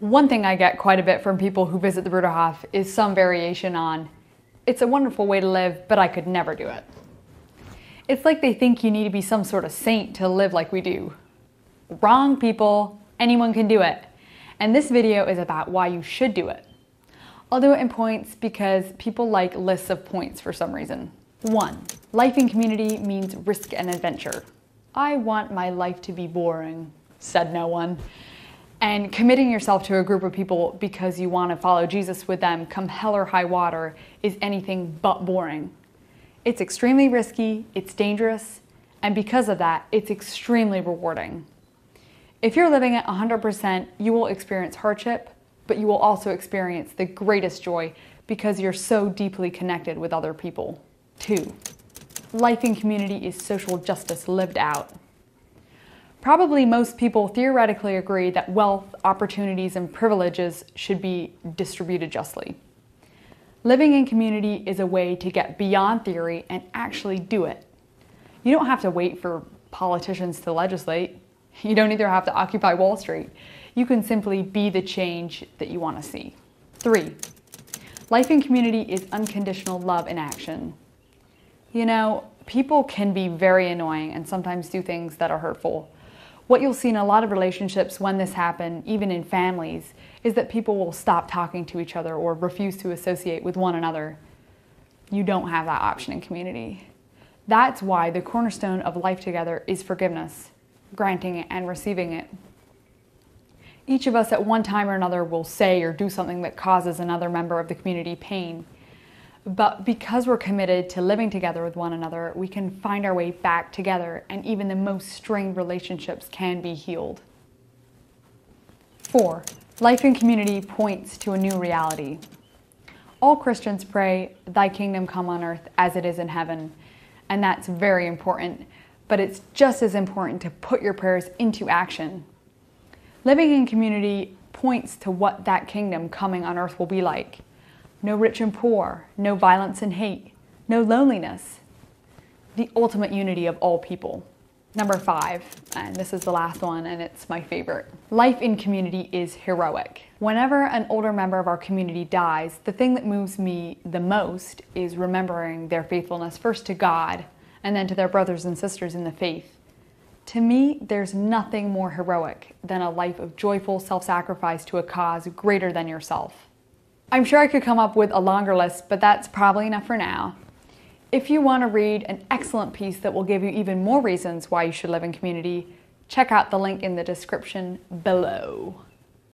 One thing I get quite a bit from people who visit the Bruderhof is some variation on, "It's a wonderful way to live, but I could never do it." It's like they think you need to be some sort of saint to live like we do. Wrong, people. Anyone can do it. And this video is about why you should do it. I'll do it in points because people like lists of points for some reason. 1. Life in community means risk and adventure. I want my life to be boring, said no one. And committing yourself to a group of people because you want to follow Jesus with them come hell or high water is anything but boring. It's extremely risky, it's dangerous, and because of that, it's extremely rewarding. If you're living at 100%, you will experience hardship, but you will also experience the greatest joy because you're so deeply connected with other people. 2. Life in community is social justice lived out. Probably most people theoretically agree that wealth, opportunities, and privileges should be distributed justly. Living in community is a way to get beyond theory and actually do it. You don't have to wait for politicians to legislate. You don't either have to occupy Wall Street. You can simply be the change that you want to see. 3. Life in community is unconditional love in action. You know, people can be very annoying and sometimes do things that are hurtful. What you'll see in a lot of relationships when this happens, even in families, is that people will stop talking to each other or refuse to associate with one another. You don't have that option in community. That's why the cornerstone of life together is forgiveness, granting it and receiving it. Each of us at one time or another will say or do something that causes another member of the community pain. But because we're committed to living together with one another, we can find our way back together, and even the most strained relationships can be healed. 4. Life in community points to a new reality. All Christians pray, "Thy kingdom come on earth as it is in heaven," and that's very important, but it's just as important to put your prayers into action. Living in community points to what that kingdom coming on earth will be like. No rich and poor, no violence and hate, no loneliness. The ultimate unity of all people. Number 5, and this is the last one and it's my favorite. Life in community is heroic. Whenever an older member of our community dies, the thing that moves me the most is remembering their faithfulness first to God and then to their brothers and sisters in the faith. To me, there's nothing more heroic than a life of joyful self-sacrifice to a cause greater than yourself. I'm sure I could come up with a longer list, but that's probably enough for now. If you want to read an excellent piece that will give you even more reasons why you should live in community, check out the link in the description below.